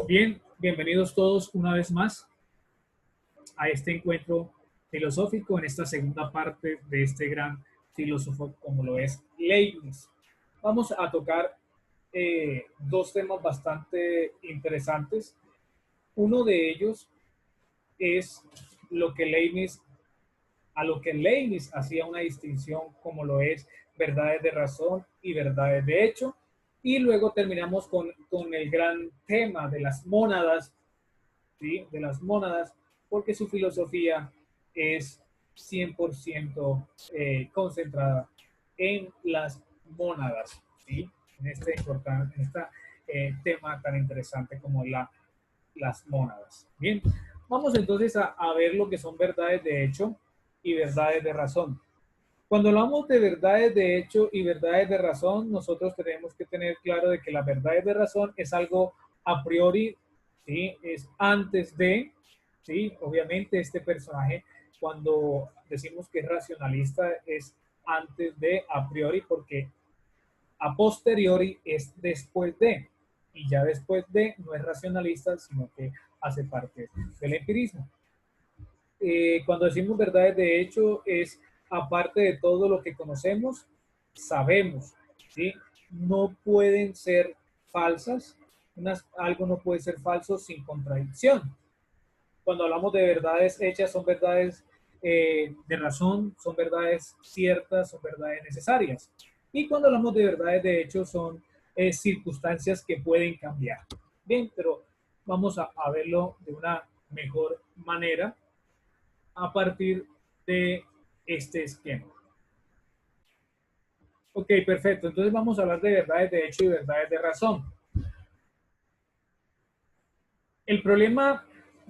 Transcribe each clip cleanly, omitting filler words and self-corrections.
Bien, bienvenidos todos una vez más a este encuentro filosófico en esta segunda parte de este gran filósofo como lo es Leibniz. Vamos a tocar dos temas bastante interesantes. Uno de ellos es lo que Leibniz, a lo que Leibniz hacía una distinción como lo es verdades de razón y verdades de hecho. Y luego terminamos con el gran tema de las mónadas, ¿sí? De las mónadas, porque su filosofía es 100% concentrada en las mónadas, ¿sí? En este tema tan interesante como las mónadas. Bien, vamos entonces a ver lo que son verdades de hecho y verdades de razón. Cuando hablamos de verdades de hecho y verdades de razón, nosotros tenemos que tener claro de que las verdades de razón es algo a priori, ¿sí? Es antes de, ¿sí? Obviamente este personaje, cuando decimos que es racionalista, es antes de, a priori, porque a posteriori es después de, y ya después de no es racionalista, sino que hace parte del empirismo. Cuando decimos verdades de hecho es aparte de todo lo que conocemos, sabemos, ¿sí? No pueden ser falsas, algo no puede ser falso sin contradicción. Cuando hablamos de verdades hechas, son verdades de razón, son verdades ciertas, son verdades necesarias. Y cuando hablamos de verdades de hecho, son circunstancias que pueden cambiar. Bien, pero vamos a verlo de una mejor manera a partir de este esquema. Ok, perfecto. Entonces vamos a hablar de verdades de hecho y verdades de razón. El problema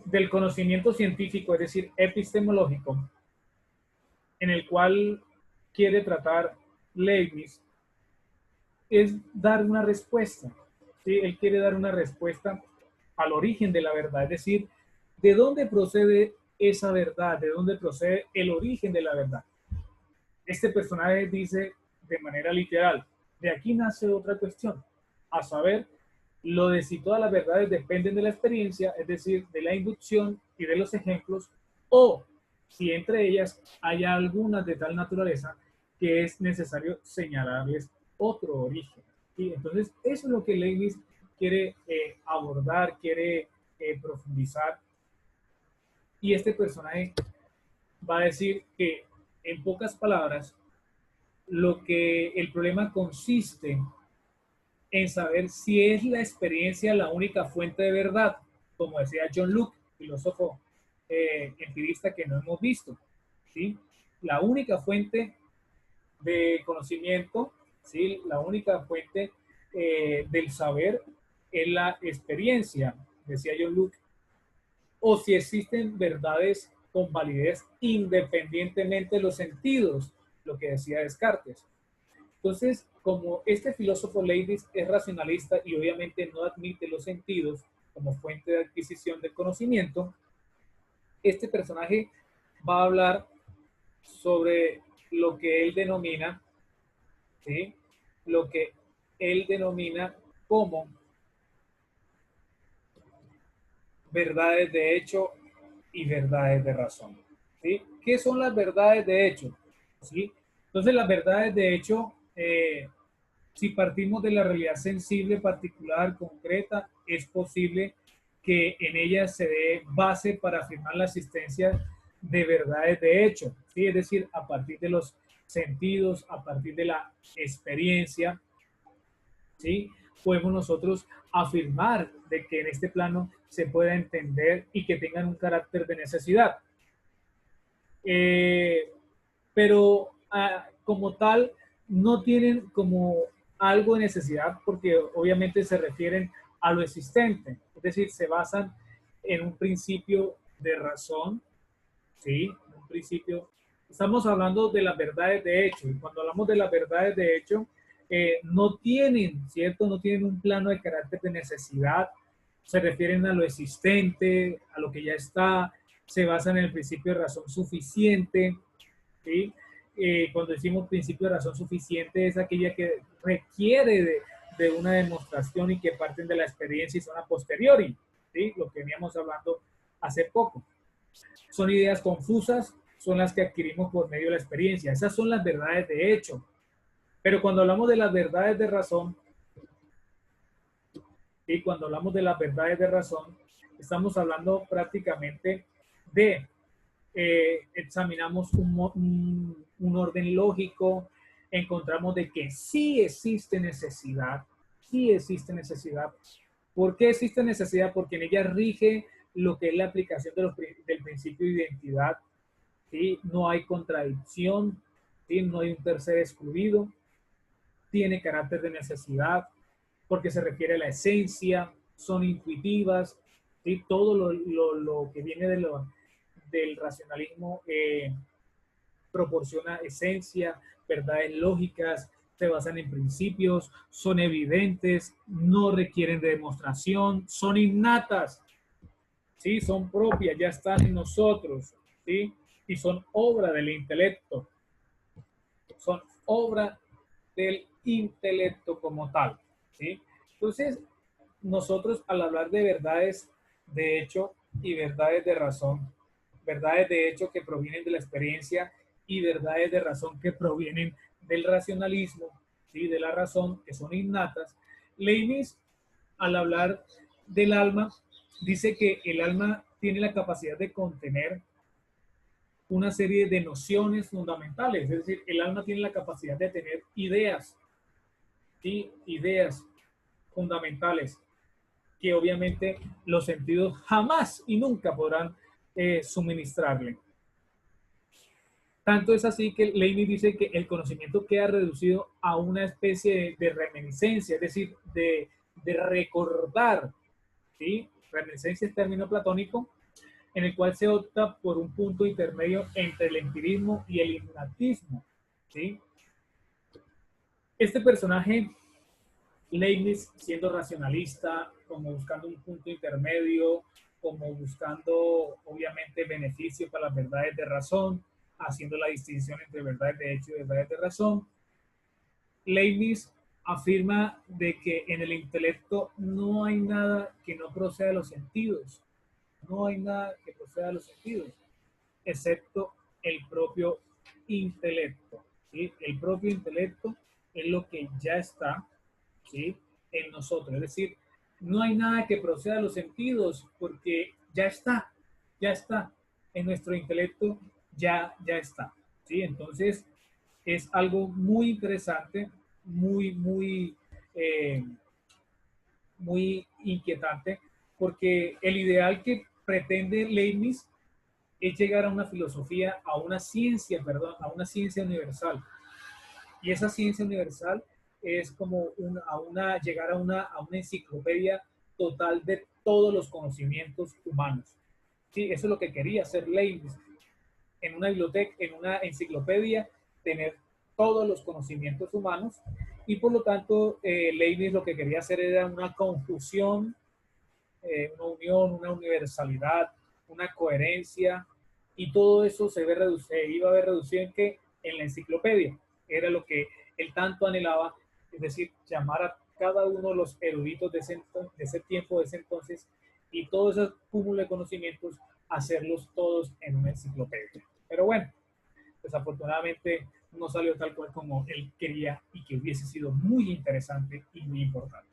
del conocimiento científico, es decir, epistemológico, en el cual quiere tratar Leibniz, es dar una respuesta. ¿Sí? Él quiere dar una respuesta al origen de la verdad, es decir, ¿de dónde procede esa verdad? ¿De dónde procede el origen de la verdad? Este personaje dice de manera literal, de aquí nace otra cuestión, a saber, lo de si todas las verdades dependen de la experiencia, es decir, de la inducción y de los ejemplos, o si entre ellas hay algunas de tal naturaleza que es necesario señalarles otro origen. ¿Sí? Entonces, eso es lo que Leibniz quiere abordar, quiere profundizar, y este personaje va a decir que, en pocas palabras, lo que el problema consiste en saber si es la experiencia la única fuente de verdad, como decía John Locke, filósofo empirista que no hemos visto, ¿sí? La única fuente de conocimiento, ¿sí? La única fuente del saber es la experiencia, decía John Locke, o si existen verdades con validez independientemente de los sentidos, lo que decía Descartes. Entonces, como este filósofo Leibniz es racionalista y obviamente no admite los sentidos como fuente de adquisición del conocimiento, este personaje va a hablar sobre lo que él denomina, ¿sí? Lo que él denomina como verdades de hecho y verdades de razón. ¿Sí? ¿Qué son las verdades de hecho? ¿Sí? Entonces, las verdades de hecho, si partimos de la realidad sensible, particular, concreta, es posible que en ellas se dé base para afirmar la existencia de verdades de hecho, ¿sí? Es decir, a partir de los sentidos, a partir de la experiencia, ¿sí? Podemos nosotros afirmar de que en este plano se pueda entender y que tengan un carácter de necesidad. Eh, pero como tal, no tienen como algo de necesidad porque obviamente se refieren a lo existente, es decir, se basan en un principio de razón, ¿sí? Un principio. Estamos hablando de las verdades de hecho, y cuando hablamos de las verdades de hecho, no tienen, ¿cierto? No tienen un plano de carácter de necesidad, se refieren a lo existente, a lo que ya está, se basan en el principio de razón suficiente, ¿sí? Cuando decimos principio de razón suficiente es aquella que requiere de una demostración y que parten de la experiencia y son a posteriori, ¿sí? Lo que veníamos hablando hace poco. Son ideas confusas, son las que adquirimos por medio de la experiencia. Esas son las verdades de hecho. Pero cuando hablamos de las verdades de razón, y cuando hablamos de las verdades de razón, estamos hablando prácticamente de examinamos un orden lógico, encontramos de que sí existe necesidad, sí existe necesidad. ¿Por qué existe necesidad? Porque en ella rige lo que es la aplicación del principio de identidad, ¿sí? No hay contradicción, ¿sí? No hay un tercer excluido, tiene carácter de necesidad, porque se refiere a la esencia, son intuitivas, ¿sí? Todo lo que viene del racionalismo proporciona esencia, verdades lógicas, se basan en principios, son evidentes, no requieren de demostración, son innatas, ¿sí? Son propias, ya están en nosotros, ¿sí? Y son obra del intelecto, son obra del intelecto como tal, ¿sí? Entonces, nosotros al hablar de verdades de hecho y verdades de razón, verdades de hecho que provienen de la experiencia y verdades de razón que provienen del racionalismo, ¿sí? De la razón, que son innatas, Leibniz, al hablar del alma, dice que el alma tiene la capacidad de contener una serie de nociones fundamentales, es decir, el alma tiene la capacidad de tener ideas, ¿sí? Ideas fundamentales que obviamente los sentidos jamás y nunca podrán suministrarle. Tanto es así que Leibniz dice que el conocimiento queda reducido a una especie de reminiscencia, es decir, de recordar, ¿sí? Reminiscencia es término platónico, en el cual se opta por un punto intermedio entre el empirismo y el innatismo, ¿sí? Este personaje, Leibniz, siendo racionalista, como buscando un punto intermedio, como buscando obviamente beneficio para las verdades de razón, haciendo la distinción entre verdades de hecho y verdades de razón, Leibniz afirma de que en el intelecto no hay nada que no proceda de los sentidos, no hay nada que proceda de los sentidos, excepto el propio intelecto, ¿sí? El propio intelecto es lo que ya está, ¿sí? En nosotros, es decir, no hay nada que proceda de los sentidos porque ya está, en nuestro intelecto ya está, ¿sí? Entonces, es algo muy interesante, muy, eh, muy inquietante, porque el ideal que pretende Leibniz es llegar a una filosofía, a una ciencia, perdón, a una ciencia universal. Y esa ciencia universal es como llegar a una enciclopedia total de todos los conocimientos humanos. Sí, eso es lo que quería hacer Leibniz. En una biblioteca, en una enciclopedia, tener todos los conocimientos humanos y por lo tanto Leibniz lo que quería hacer era una confusión, una unión, una universalidad, una coherencia y todo eso se iba a ver reducido en que en la enciclopedia era lo que él tanto anhelaba, es decir, llamar a cada uno de los eruditos de ese tiempo, de ese entonces, y todo ese cúmulo de conocimientos, hacerlos todos en una enciclopedia. Pero bueno, desafortunadamente no salió tal cual como él quería y que hubiese sido muy interesante y muy importante.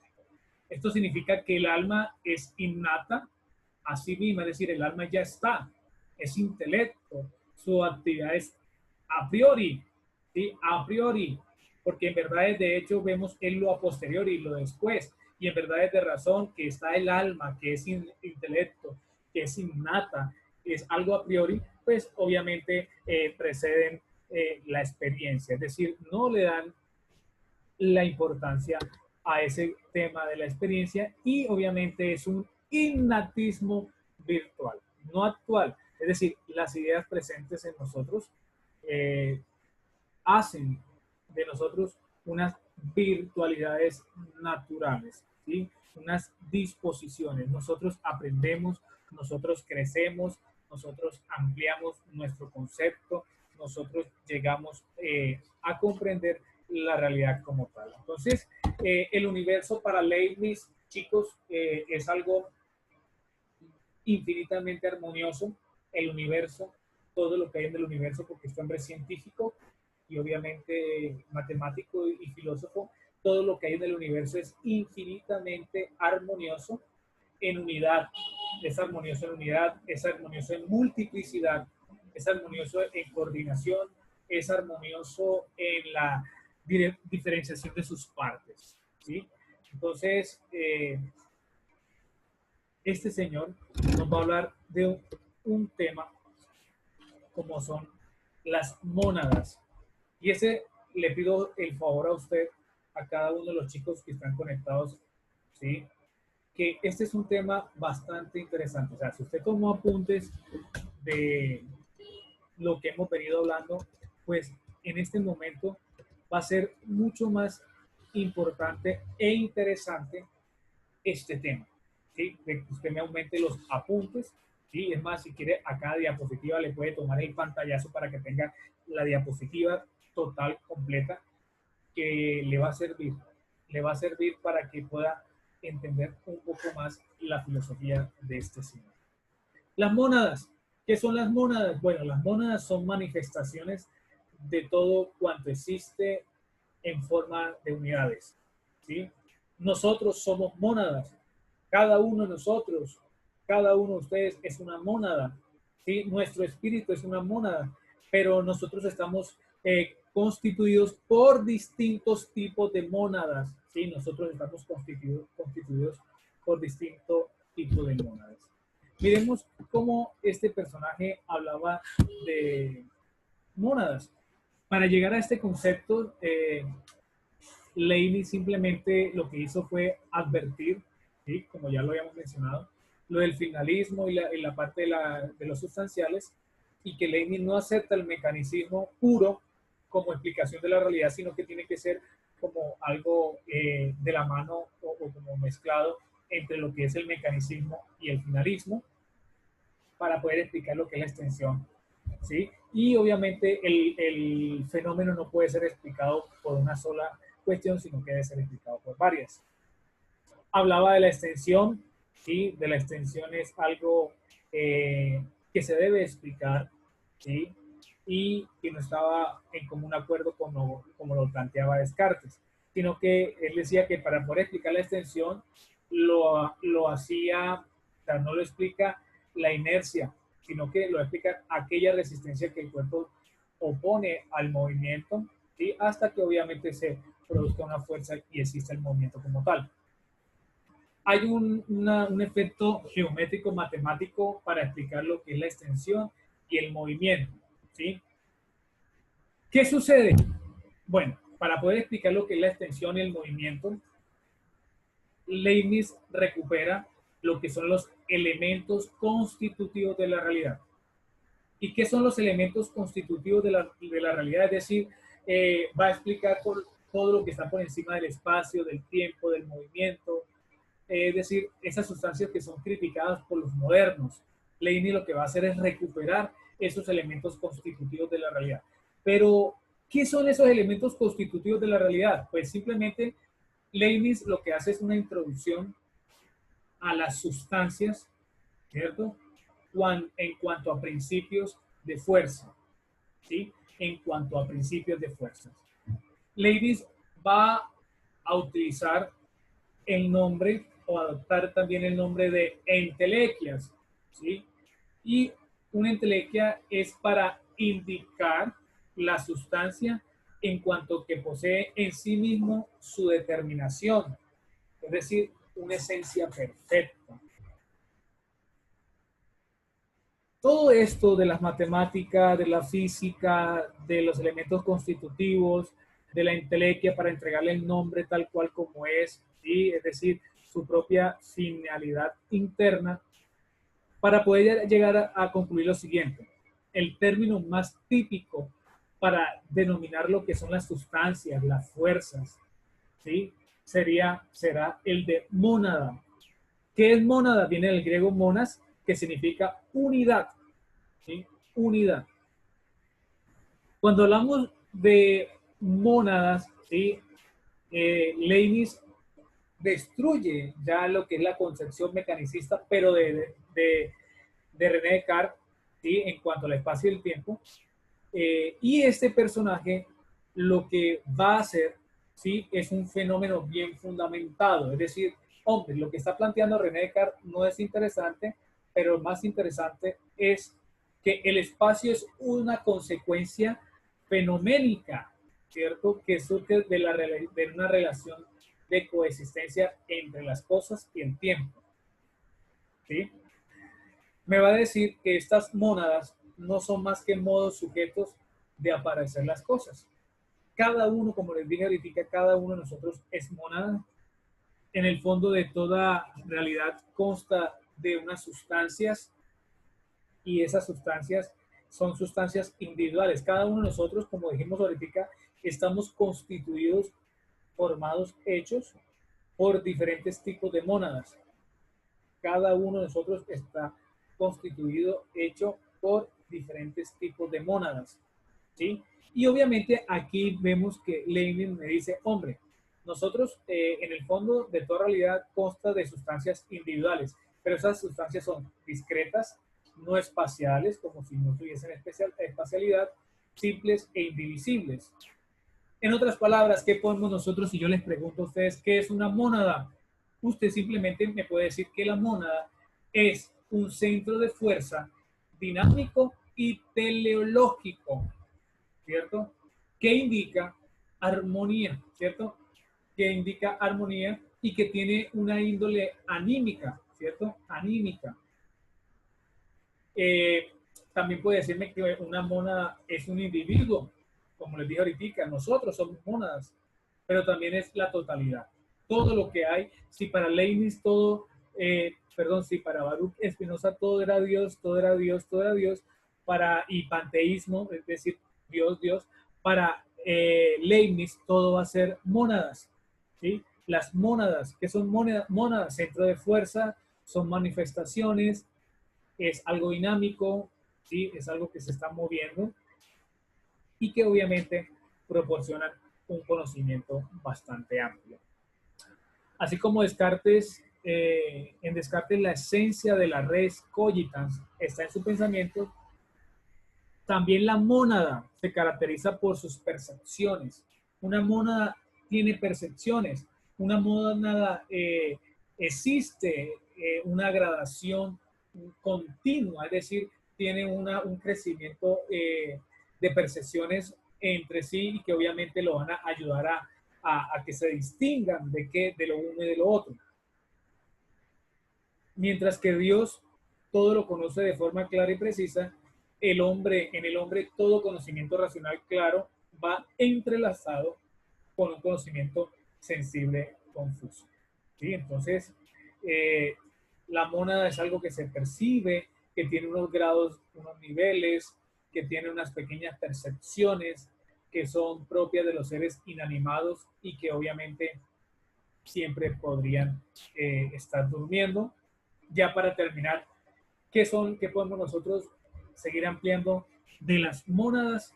Esto significa que el alma es innata a sí misma, es decir, el alma ya está, es intelecto, su actividad es a priori, ¿sí? A priori, porque en verdad de hecho vemos en lo a posteriori, lo después, y en verdad es de razón que está el alma, que es intelecto, que es innata, que es algo a priori, pues obviamente preceden la experiencia, es decir, no le dan la importancia a ese tema de la experiencia y obviamente es un innatismo virtual, no actual. Es decir, las ideas presentes en nosotros eh, hacen de nosotros unas virtualidades naturales, ¿sí? Unas disposiciones. Nosotros aprendemos, nosotros crecemos, nosotros ampliamos nuestro concepto, nosotros llegamos a comprender la realidad como tal. Entonces, El universo para Leibniz, chicos, es algo infinitamente armonioso. El universo, todo lo que hay en el universo, porque este hombre es científico y obviamente matemático y filósofo, todo lo que hay en el universo es infinitamente armonioso en unidad. Es armonioso en unidad, es armonioso en multiplicidad, es armonioso en coordinación, es armonioso en la diferenciación de sus partes, ¿sí? Entonces, este señor nos va a hablar de un tema como son las mónadas. Y ese le pido el favor a usted, a cada uno de los chicos que están conectados, ¿sí? Que este es un tema bastante interesante. O sea, si usted tomó apuntes de lo que hemos venido hablando, pues en este momento va a ser mucho más importante e interesante este tema, ¿sí? De que usted me aumente los apuntes, ¿sí? Es más, si quiere, a cada diapositiva le puede tomar el pantallazo para que tenga la diapositiva total, completa, que le va a servir para que pueda entender un poco más la filosofía de este señor. Las mónadas. ¿Qué son las mónadas? Bueno, las mónadas son manifestaciones de todo cuanto existe en forma de unidades, ¿sí? Nosotros somos mónadas. Cada uno de nosotros, cada uno de ustedes es una mónada, ¿sí? Nuestro espíritu es una mónada, pero nosotros estamos constituidos por distintos tipos de mónadas, ¿sí? Nosotros estamos constituidos por distintos tipos de mónadas. Miremos cómo este personaje hablaba de mónadas. Para llegar a este concepto, Leibniz simplemente lo que hizo fue advertir, ¿sí? Como ya lo habíamos mencionado, lo del finalismo y la parte de los sustanciales, y que Leibniz no acepta el mecanicismo puro como explicación de la realidad, sino que tiene que ser como algo de la mano o como mezclado entre lo que es el mecanicismo y el finalismo para poder explicar lo que es la extensión, ¿sí? Y obviamente el fenómeno no puede ser explicado por una sola cuestión, sino que debe ser explicado por varias. Hablaba de la extensión, ¿sí? De la extensión es algo que se debe explicar, ¿sí? Y que no estaba en común acuerdo como lo planteaba Descartes, sino que él decía que para poder explicar la extensión lo hacía, o sea, no lo explica la inercia, sino que lo explica aquella resistencia que el cuerpo opone al movimiento, ¿sí? Hasta que obviamente se produzca una fuerza y existe el movimiento como tal. Hay un efecto geométrico matemático para explicar lo que es la extensión y el movimiento, ¿sí? ¿Qué sucede? Bueno, para poder explicar lo que es la extensión y el movimiento, Leibniz recupera lo que son los elementos constitutivos de la realidad. ¿Y qué son los elementos constitutivos de la realidad? Es decir, va a explicar todo lo que está por encima del espacio, del tiempo, del movimiento, es decir, esas sustancias que son criticadas por los modernos. Leibniz lo que va a hacer es recuperar esos elementos constitutivos de la realidad. Pero, ¿qué son esos elementos constitutivos de la realidad? Pues simplemente Leibniz lo que hace es una introducción a las sustancias, ¿cierto? En cuanto a principios de fuerza, ¿sí? En cuanto a principios de fuerza. Leibniz va a utilizar el nombre o adoptar también el nombre de entelequias, ¿sí? Y una entelequia es para indicar la sustancia en cuanto que posee en sí mismo su determinación, es decir, una esencia perfecta. Todo esto de las matemáticas, de la física, de los elementos constitutivos, de la entelequia para entregarle el nombre tal cual como es, ¿sí? Es decir, su propia finalidad interna, para poder llegar a concluir lo siguiente. El término más típico para denominar lo que son las sustancias, las fuerzas, ¿sí? Será el de mónada. ¿Qué es mónada? Viene del griego monas, que significa unidad, ¿sí? Unidad. Cuando hablamos de mónadas, ¿sí? Leibniz destruye ya lo que es la concepción mecanicista, pero de René Descartes, ¿sí? En cuanto al espacio y el tiempo. Y este personaje lo que va a hacer, ¿sí? Es un fenómeno bien fundamentado. Es decir, hombre, lo que está planteando René Descartes no es interesante, pero lo más interesante es que el espacio es una consecuencia fenoménica, ¿cierto? Que surge de una relación de coexistencia entre las cosas y el tiempo, ¿sí? Me va a decir que estas mónadas no son más que modos sujetos de aparecer las cosas. Cada uno, como les dije ahorita, cada uno de nosotros es mónada. En el fondo de toda realidad consta de unas sustancias y esas sustancias son sustancias individuales. Cada uno de nosotros, como dijimos ahorita, estamos constituidos, formados, hechos por diferentes tipos de mónadas. Cada uno de nosotros está constituido, hecho por diferentes tipos de mónadas, ¿sí? Y obviamente aquí vemos que Leibniz me dice, hombre, nosotros en el fondo de toda realidad consta de sustancias individuales, pero esas sustancias son discretas, no espaciales, como si no tuviesen espacialidad, simples e indivisibles. En otras palabras, ¿qué podemos nosotros, si yo les pregunto a ustedes qué es una mónada? Usted simplemente me puede decir que la mónada es un centro de fuerza dinámico y teleológico, ¿cierto? Que indica armonía, ¿cierto? Que indica armonía y que tiene una índole anímica, ¿cierto? Anímica. Eh, También puede decirme que una mónada es un individuo, como les dije ahorita, nosotros somos mónadas, pero también es la totalidad. Todo lo que hay, si para Leibniz todo, si para Baruch Espinosa todo era Dios, todo era Dios, todo era Dios, y panteísmo, es decir, Dios, Dios, para Leibniz todo va a ser mónadas, ¿sí? Las mónadas, que son mónadas, centro de fuerza, son manifestaciones, es algo dinámico, ¿sí? Es algo que se está moviendo y que obviamente proporcionan un conocimiento bastante amplio. Así como Descartes, en Descartes la esencia de la res cogitans está en su pensamiento, también la mónada se caracteriza por sus percepciones. Una mónada tiene percepciones, una mónada existe una gradación continua, es decir, tiene un crecimiento de percepciones entre sí y que obviamente lo van a ayudar a que se distingan de lo uno y de lo otro. Mientras que Dios todo lo conoce de forma clara y precisa, en el hombre todo conocimiento racional claro va entrelazado con un conocimiento sensible confuso. ¿Sí? Entonces, eh, la mónada es algo que se percibe, que tiene unos grados, unos niveles, que tiene unas pequeñas percepciones que son propias de los seres inanimados y que obviamente siempre podrían estar durmiendo. Ya para terminar, ¿qué podemos nosotros seguir ampliando de las mónadas?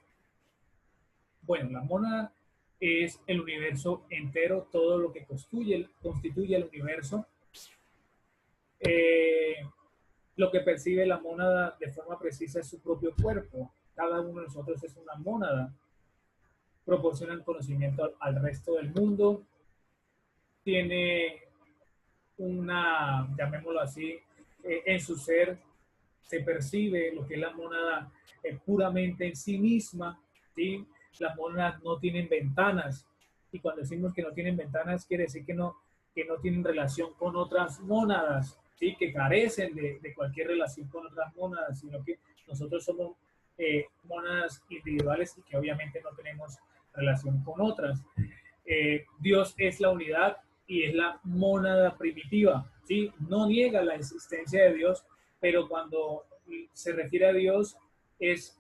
Bueno, la mónada es el universo entero, todo lo que constituye el universo. Eh, lo que percibe la mónada de forma precisa es su propio cuerpo. Cada uno de nosotros es una mónada. Proporcionan conocimiento al resto del mundo. Tiene llamémoslo así, en su ser se percibe lo que es la mónada puramente en sí misma, ¿sí? Las mónadas no tienen ventanas, y cuando decimos que no tienen ventanas, quiere decir que no tienen relación con otras mónadas, ¿sí? Que carecen de cualquier relación con otras mónadas, sino que nosotros somos mónadas individuales y que obviamente no tenemos relación con otras. Dios es la unidad y es la mónada primitiva, ¿sí? No niega la existencia de Dios, pero cuando se refiere a Dios es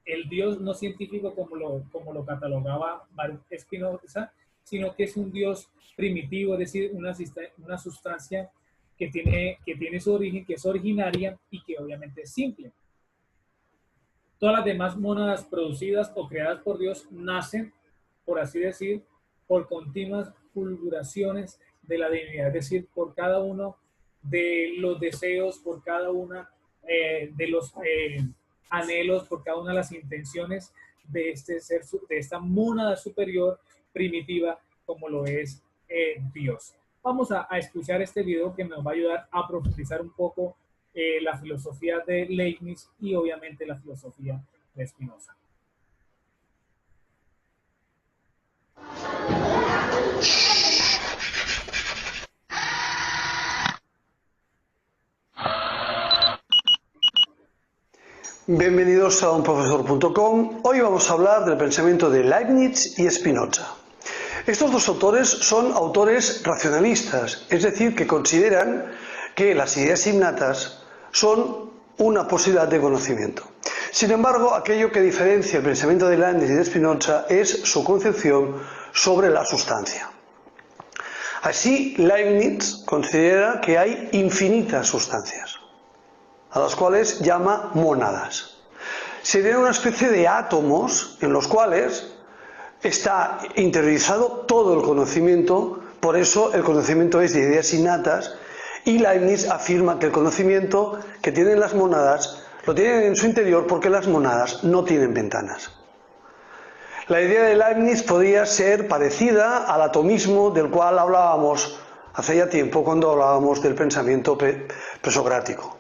el Dios no científico como lo catalogaba Baruch Spinoza, sino que es un Dios primitivo, es decir, una sustancia que tiene su origen, que es originaria y que obviamente es simple. Todas las demás mónadas producidas o creadas por Dios nacen, por así decir, por continuas fulguraciones de la divinidad, es decir, por cada uno de los deseos, por cada una de los anhelos, por cada una de las intenciones de este ser, de esta mónada superior primitiva como lo es Dios. Vamos a escuchar este video que nos va a ayudar a profundizar un poco la filosofía de Leibniz y obviamente la filosofía de Spinoza. Bienvenidos a unprofesor.com. Hoy vamos a hablar del pensamiento de Leibniz y Spinoza. Estos dos autores son autores racionalistas, es decir, que consideran que las ideas innatas son una posibilidad de conocimiento. Sin embargo, aquello que diferencia el pensamiento de Leibniz y de Spinoza es su concepción sobre la sustancia. Así, Leibniz considera que hay infinitas sustancias, a las cuales llama mónadas. Serían una especie de átomos en los cuales está interiorizado todo el conocimiento, por eso el conocimiento es de ideas innatas, y Leibniz afirma que el conocimiento que tienen las mónadas lo tienen en su interior porque las mónadas no tienen ventanas. La idea de Leibniz podría ser parecida al atomismo del cual hablábamos hace ya tiempo cuando hablábamos del pensamiento presocrático.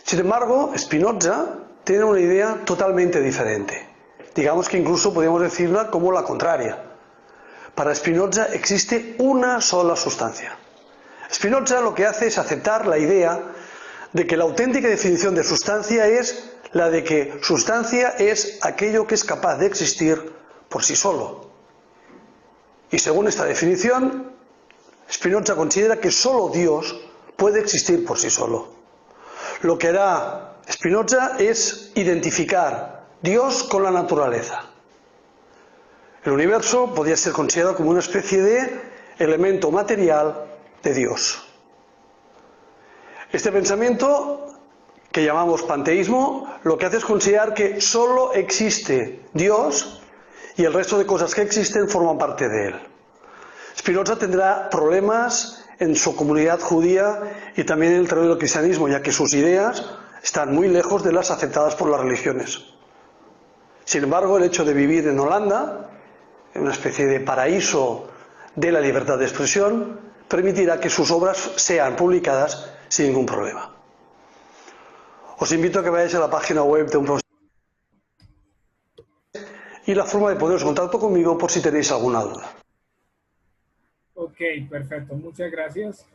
Sin embargo, Spinoza tiene una idea totalmente diferente. Digamos que incluso podríamos decirla como la contraria. Para Spinoza existe una sola sustancia. Spinoza lo que hace es aceptar la idea de que la auténtica definición de sustancia es la de que sustancia es aquello que es capaz de existir por sí solo. Y según esta definición, Spinoza considera que solo Dios puede existir por sí solo. Lo que hará Spinoza es identificar Dios con la naturaleza. El universo podría ser considerado como una especie de elemento material de Dios. Este pensamiento, que llamamos panteísmo, lo que hace es considerar que solo existe Dios y el resto de cosas que existen forman parte de él. Spinoza tendrá problemas en su comunidad judía y también en el terreno del cristianismo, ya que sus ideas están muy lejos de las aceptadas por las religiones. Sin embargo, el hecho de vivir en Holanda, en una especie de paraíso de la libertad de expresión, permitirá que sus obras sean publicadas sin ningún problema. Os invito a que vayáis a la página web de un profesor y la forma de poneros en contacto conmigo por si tenéis alguna duda. Ok, perfecto. Muchas gracias.